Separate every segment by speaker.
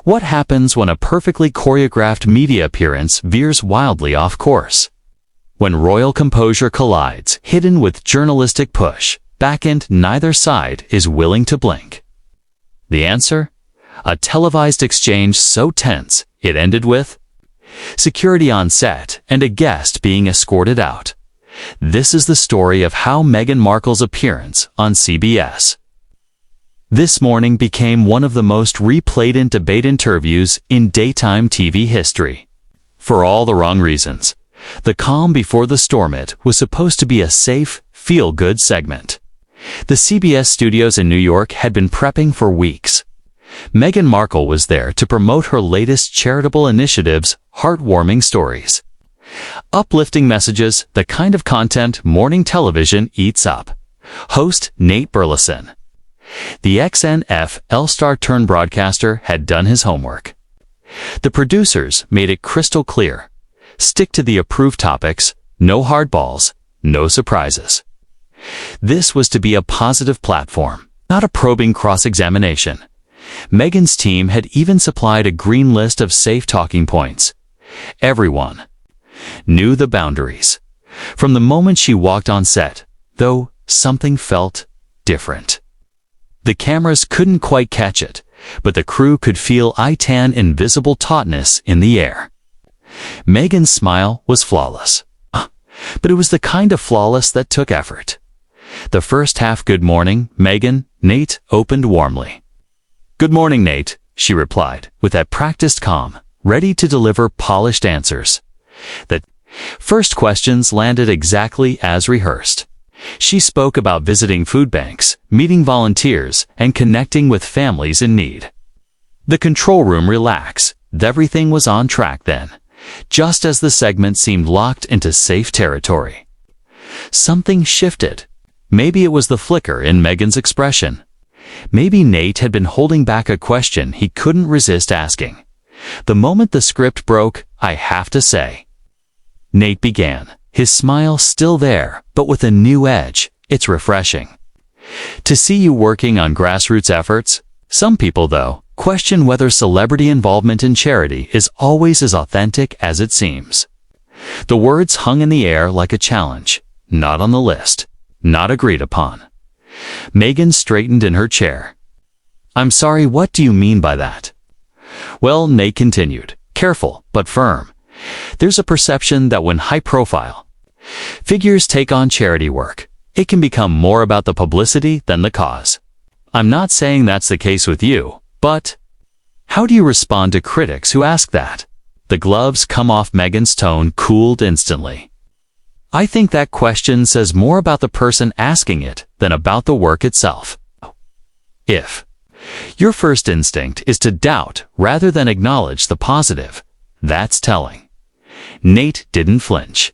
Speaker 1: What happens when a perfectly choreographed media appearance veers wildly off course? When royal composure collides, hidden with journalistic push, back and neither side is willing to blink. The answer? A televised exchange so tense it ended with security on set and a guest being escorted out. This is the story of how Meghan Markle's appearance on CBS This Morning became one of the most replayed in debate interviews in daytime TV history. For all the wrong reasons. The calm before the storm it was supposed to be a safe, feel-good segment. The CBS studios in New York had been prepping for weeks. Meghan Markle was there to promote her latest charitable initiative's heartwarming stories. Uplifting messages, the kind of content morning television eats up. Host Nate Burleson. The XNFL star-turned-broadcaster had done his homework. The producers made it crystal clear. Stick to the approved topics, no hardballs, no surprises. This was to be a positive platform, not a probing cross-examination. Meghan's team had even supplied a green list of safe talking points. Everyone knew the boundaries. From the moment she walked on set, though, something felt different. The cameras couldn't quite catch it, but the crew could feel tan invisible tautness in the air. Meghan's smile was flawless. But it was the kind of flawless that took effort. The first half "Good morning, Meghan," Nate opened warmly. "Good morning, Nate," she replied, with that practiced calm, ready to deliver polished answers. The first questions landed exactly as rehearsed. She spoke about visiting food banks, meeting volunteers, and connecting with families in need. The control room relaxed. Everything was on track then, just as the segment seemed locked into safe territory. Something shifted. Maybe it was the flicker in Meghan's expression. Maybe Nate had been holding back a question he couldn't resist asking. The moment the script broke, I have to say. Nate began, his smile still there, but with a new edge. It's refreshing to see you working on grassroots efforts. Some people, though, question whether celebrity involvement in charity is always as authentic as it seems. The words hung in the air like a challenge. Not on the list. Not agreed upon. Meghan straightened in her chair. "I'm sorry, what do you mean by that?" "Well," Nate continued, careful but firm, "there's a perception that when high-profile figures take on charity work, it can become more about the publicity than the cause. I'm not saying that's the case with you, but how do you respond to critics who ask that?" The gloves come off. Meghan's tone cooled instantly. "I think that question says more about the person asking it than about the work itself. If your first instinct is to doubt rather than acknowledge the positive, that's telling." Nate didn't flinch.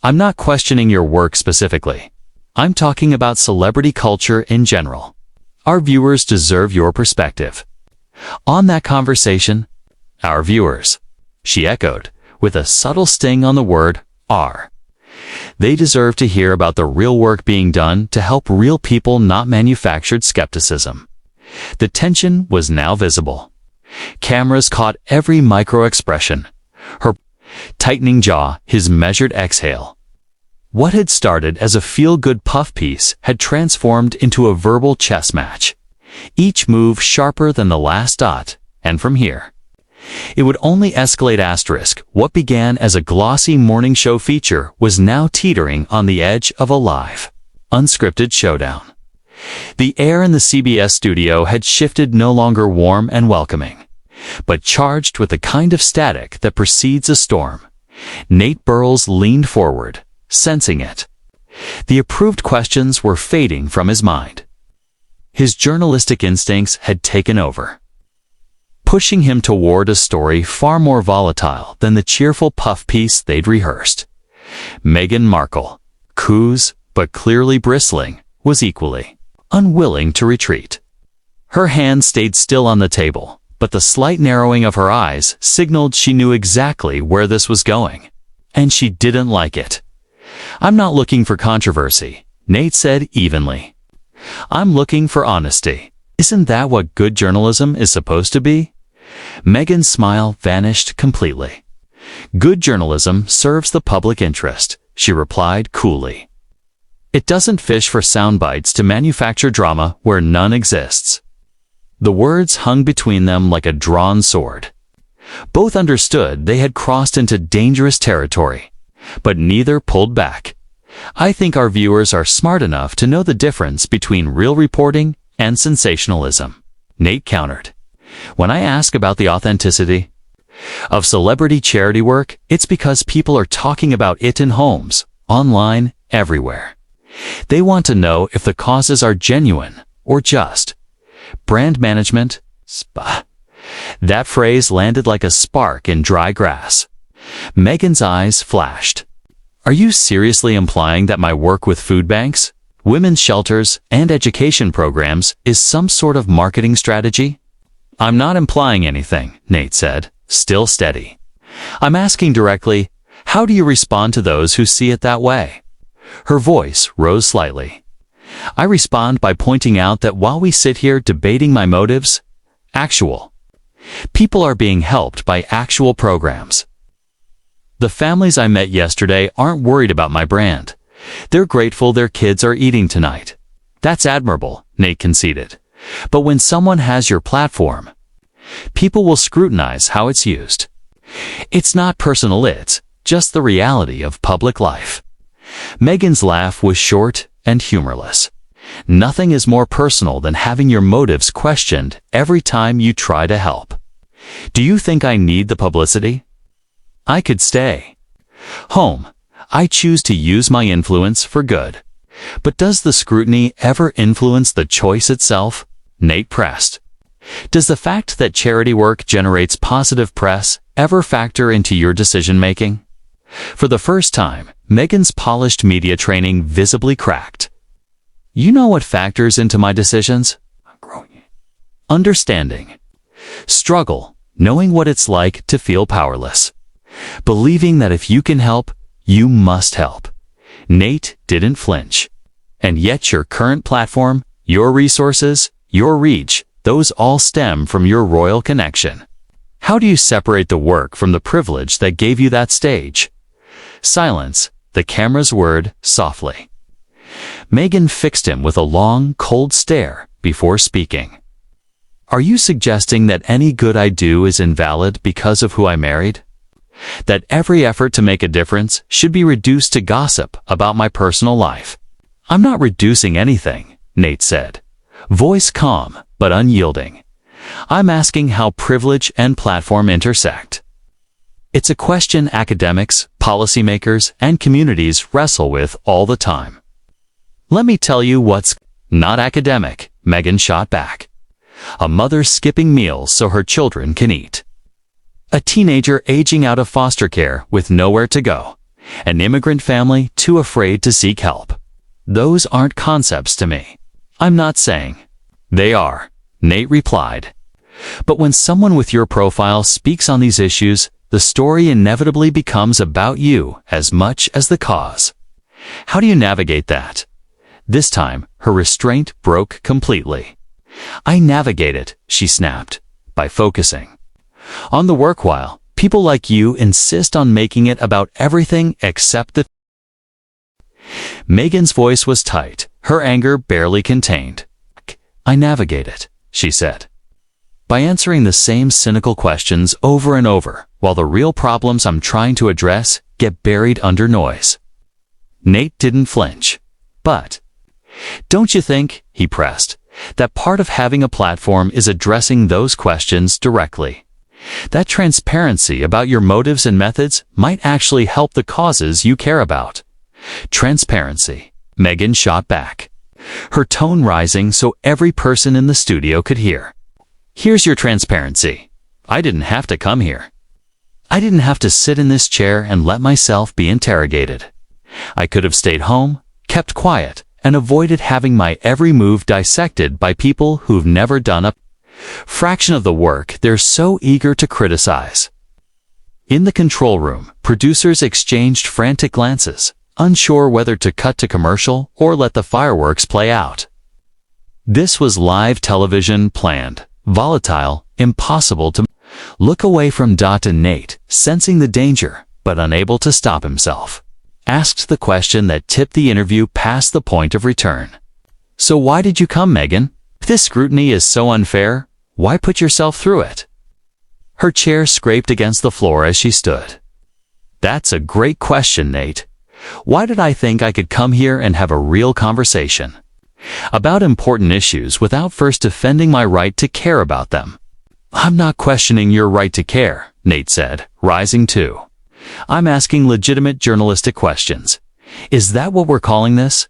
Speaker 1: "I'm not questioning your work specifically. I'm talking about celebrity culture in general. Our viewers deserve your perspective on that conversation." "Our viewers," she echoed, with a subtle sting on the word "our." They deserve to hear about the real work being done to help real people, not manufactured skepticism. The tension was now visible. Cameras caught every micro-expression. Her tightening jaw, his measured exhale. What had started as a feel-good puff piece had transformed into a verbal chess match. Each move sharper than the last dot, and from here, it would only escalate. What began as a glossy morning show feature was now teetering on the edge of a live, unscripted showdown. The air in the CBS studio had shifted, no longer warm and welcoming, but charged with the kind of static that precedes a storm. Nate Burleson leaned forward, sensing it. The approved questions were fading from his mind. His journalistic instincts had taken over, pushing him toward a story far more volatile than the cheerful puff piece they'd rehearsed. Meghan Markle, coos but clearly bristling, was equally unwilling to retreat. Her hand stayed still on the table, but the slight narrowing of her eyes signaled she knew exactly where this was going. And she didn't like it. "I'm not looking for controversy," Nate said evenly. "I'm looking for honesty. Isn't that what good journalism is supposed to be? Meghan's smile vanished completely. "Good journalism serves the public interest," she replied coolly. "It doesn't fish for sound bites to manufacture drama where none exists." The words hung between them like a drawn sword. Both understood they had crossed into dangerous territory, but neither pulled back. "I think our viewers are smart enough to know the difference between real reporting and sensationalism," Nate countered. "When I ask about the authenticity of celebrity charity work, it's because people are talking about it in homes, online, everywhere. They want to know if the causes are genuine or just brand management." That phrase landed like a spark in dry grass. Meghan's eyes flashed. "Are you seriously implying that my work with food banks, women's shelters, and education programs is some sort of marketing strategy?" "I'm not implying anything," Nate said, still steady. "I'm asking directly, how do you respond to those who see it that way?" Her voice rose slightly. "I respond by pointing out that while we sit here debating my motives, people are being helped by actual programs. The families I met yesterday aren't worried about my brand. They're grateful their kids are eating tonight." "That's admirable," Nate conceded. "But when someone has your platform, people will scrutinize how it's used. It's not personal, it's just the reality of public life." Meghan's laugh was short and humorless. "Nothing is more personal than having your motives questioned every time you try to help. Do you think I need the publicity? I could stay home. I choose to use my influence for good. But does the scrutiny ever influence the choice itself?" Nate pressed. "Does the fact that charity work generates positive press ever factor into your decision-making?" For the first time, Meghan's polished media training visibly cracked. "You know what factors into my decisions?" "Understanding. Struggle, knowing what it's like to feel powerless. Believing that if you can help, you must help." Nate didn't flinch. "And yet your current platform, your resources, your reach, those all stem from your royal connection. How do you separate the work from the privilege that gave you that stage?" Silence, the camera's word, softly. Meghan fixed him with a long, cold stare before speaking. "Are you suggesting that any good I do is invalid because of who I married? That every effort to make a difference should be reduced to gossip about my personal life?" "I'm not reducing anything," Nate said, voice calm but unyielding. "I'm asking how privilege and platform intersect. It's a question academics, policymakers, and communities wrestle with all the time." "Let me tell you what's not academic," Meghan shot back. "A mother skipping meals so her children can eat. A teenager aging out of foster care with nowhere to go. An immigrant family too afraid to seek help. Those aren't concepts to me." "I'm not saying they are," Nate replied. "But when someone with your profile speaks on these issues, the story inevitably becomes about you as much as the cause. How do you navigate that?" This time, her restraint broke completely. "I navigate it," she snapped, "by focusing on the work while people like you insist on making it about everything except the..." Meghan's voice was tight, her anger barely contained. "I navigate it," she said, "by answering the same cynical questions over and over, while the real problems I'm trying to address get buried under noise." Nate didn't flinch. "But don't you think," he pressed, "that part of having a platform is addressing those questions directly? That transparency about your motives and methods might actually help the causes you care about." "Transparency," Meghan shot back, her tone rising so every person in the studio could hear. "Here's your transparency. I didn't have to come here. I didn't have to sit in this chair and let myself be interrogated. I could have stayed home, kept quiet, and avoided having my every move dissected by people who've never done a fraction of the work they're so eager to criticize." In the control room, producers exchanged frantic glances, unsure whether to cut to commercial or let the fireworks play out. This was live television, planned, volatile, impossible to Look away from Dot and Nate, sensing the danger, but unable to stop himself. Asked the question that tipped the interview past the point of return. So why did you come, Meghan? If this scrutiny is so unfair, why put yourself through it? Her chair scraped against the floor as she stood. That's a great question, Nate. Why did I think I could come here and have a real conversation about important issues without first defending my right to care about them? I'm not questioning your right to care, Nate said, rising too. I'm asking legitimate journalistic questions. Is that what we're calling this?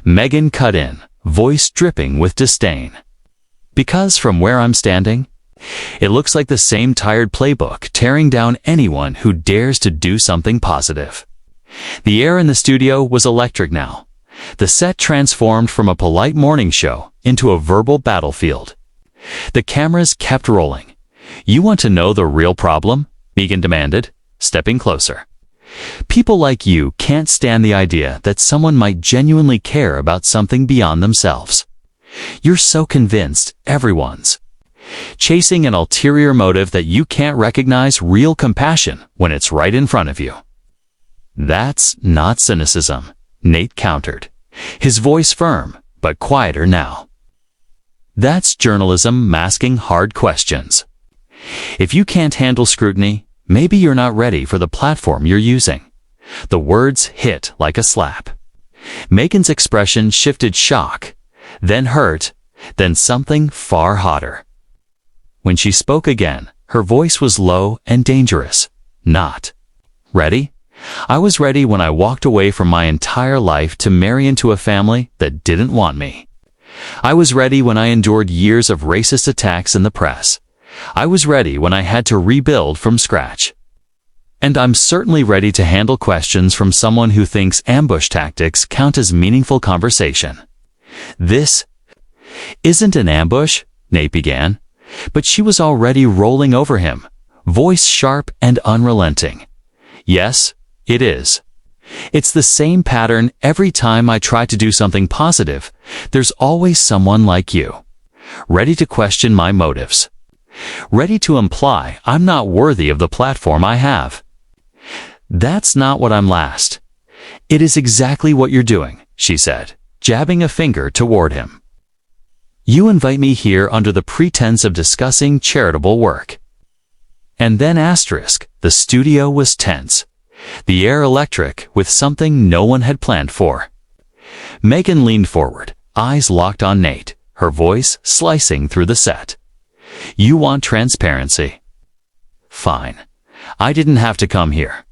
Speaker 1: Meghan cut in, voice dripping with disdain. Because from where I'm standing, it looks like the same tired playbook tearing down anyone who dares to do something positive. The air in the studio was electric now. The set transformed from a polite morning show into a verbal battlefield. The cameras kept rolling. You want to know the real problem? Meghan demanded, stepping closer. People like you can't stand the idea that someone might genuinely care about something beyond themselves. You're so convinced everyone's chasing an ulterior motive that you can't recognize real compassion when it's right in front of you. That's not cynicism, Nate countered, his voice firm, but quieter now. That's journalism masking hard questions. If you can't handle scrutiny, maybe you're not ready for the platform you're using. The words hit like a slap. Meghan's expression shifted shock, then hurt, then something far hotter. When she spoke again, her voice was low and dangerous. Not ready? I was ready when I walked away from my entire life to marry into a family that didn't want me. I was ready when I endured years of racist attacks in the press. I was ready when I had to rebuild from scratch. And I'm certainly ready to handle questions from someone who thinks ambush tactics count as meaningful conversation. This isn't an ambush, Nate began, but she was already rolling over him, voice sharp and unrelenting. Yes, it is. It's the same pattern every time I try to do something positive. There's always someone like you, ready to question my motives, ready to imply I'm not worthy of the platform I have. That's not what I'm last. It is exactly what you're doing, she said, jabbing a finger toward him. You invite me here under the pretense of discussing charitable work. And then the studio was tense. The air electric with something no one had planned for. Meghan leaned forward, eyes locked on Nate, her voice slicing through the set. You want transparency? Fine. I didn't have to come here.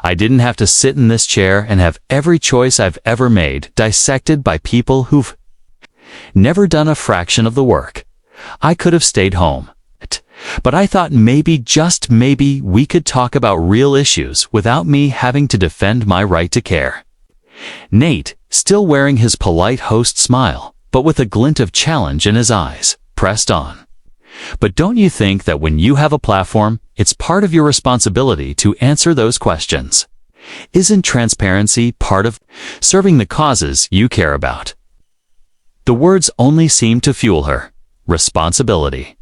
Speaker 1: I didn't have to sit in this chair and have every choice I've ever made dissected by people who've never done a fraction of the work. I could have stayed home. But I thought maybe, just maybe, we could talk about real issues without me having to defend my right to care. Nate, still wearing his polite host smile, but with a glint of challenge in his eyes, pressed on. But don't you think that when you have a platform, it's part of your responsibility to answer those questions? Isn't transparency part of serving the causes you care about? The words only seemed to fuel her. Responsibility.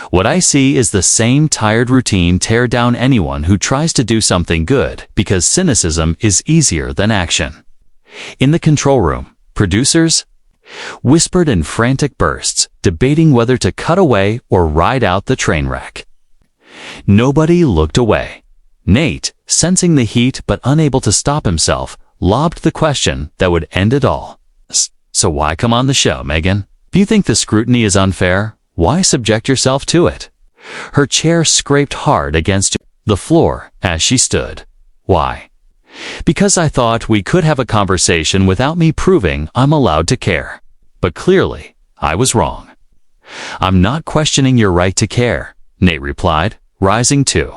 Speaker 1: What I see is the same tired routine tear down anyone who tries to do something good because cynicism is easier than action. In the control room, producers whispered in frantic bursts, debating whether to cut away or ride out the train wreck. Nobody looked away. Nate, sensing the heat but unable to stop himself, lobbed the question that would end it all. So why come on the show, Meghan? If you think the scrutiny is unfair, why subject yourself to it? Her chair scraped hard against the floor as she stood. Why? Because I thought we could have a conversation without me proving I'm allowed to care. But clearly, I was wrong. I'm not questioning your right to care, Nate replied, rising too.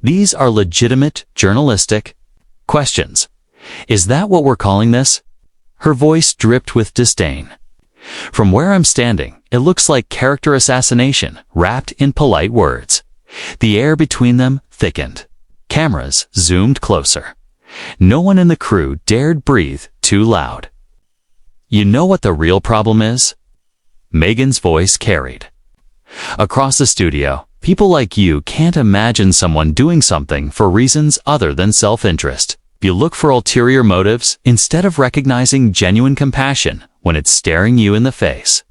Speaker 1: These are legitimate, journalistic questions. Is that what we're calling this? Her voice dripped with disdain. From where I'm standing, it looks like character assassination wrapped in polite words. The air between them thickened. Cameras zoomed closer. No one in the crew dared breathe too loud. You know what the real problem is? Meghan's voice carried across the studio, People like you can't imagine someone doing something for reasons other than self-interest. You look for ulterior motives instead of recognizing genuine compassion when it's staring you in the face.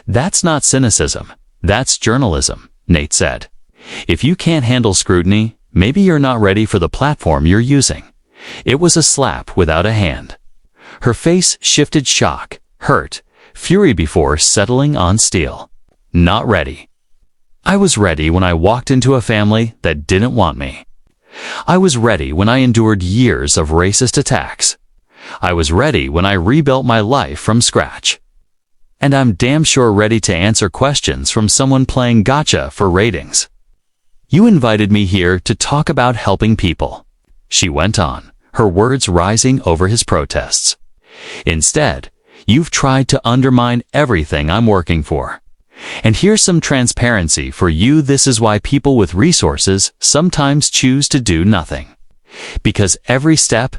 Speaker 1: That's not cynicism. That's journalism, Nate said. If you can't handle scrutiny, maybe you're not ready for the platform you're using. It was a slap without a hand. Her face shifted shock, hurt, fury before settling on steel. Not ready. I was ready when I walked into a family that didn't want me. I was ready when I endured years of racist attacks. I was ready when I rebuilt my life from scratch. And I'm damn sure ready to answer questions from someone playing gotcha for ratings. You invited me here to talk about helping people, she went on, her words rising over his protests. Instead, you've tried to undermine everything I'm working for. And here's some transparency for you. This is why people with resources sometimes choose to do nothing. Because every step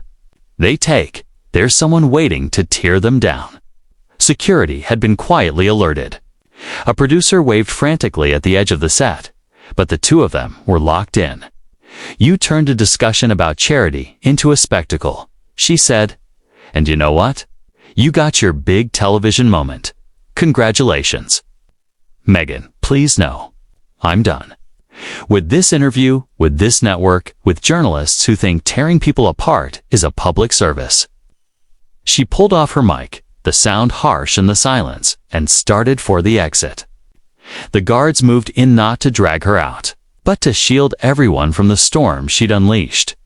Speaker 1: they take, there's someone waiting to tear them down. Security had been quietly alerted. A producer waved frantically at the edge of the set, but the two of them were locked in. You turned a discussion about charity into a spectacle, she said. And you know what? You got your big television moment. Congratulations. Meghan, please know, I'm done. With this interview, with this network, with journalists who think tearing people apart is a public service. She pulled off her mic, the sound harsh in the silence, and started for the exit. The guards moved in not to drag her out, but to shield everyone from the storm she'd unleashed.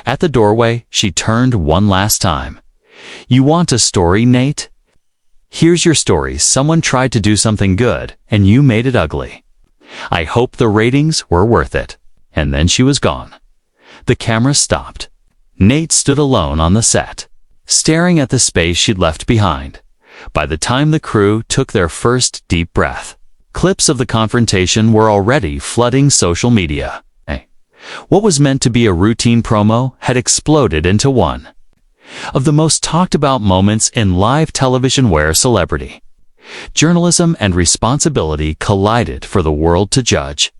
Speaker 1: At the doorway, she turned one last time. You want a story, Nate? Here's your story. Someone tried to do something good, and you made it ugly. I hope the ratings were worth it. And then she was gone. The camera stopped. Nate stood alone on the set, staring at the space she'd left behind. By the time the crew took their first deep breath, clips of the confrontation were already flooding social media. What was meant to be a routine promo had exploded into one of the most talked about moments in live television where celebrity, journalism and responsibility collided for the world to judge.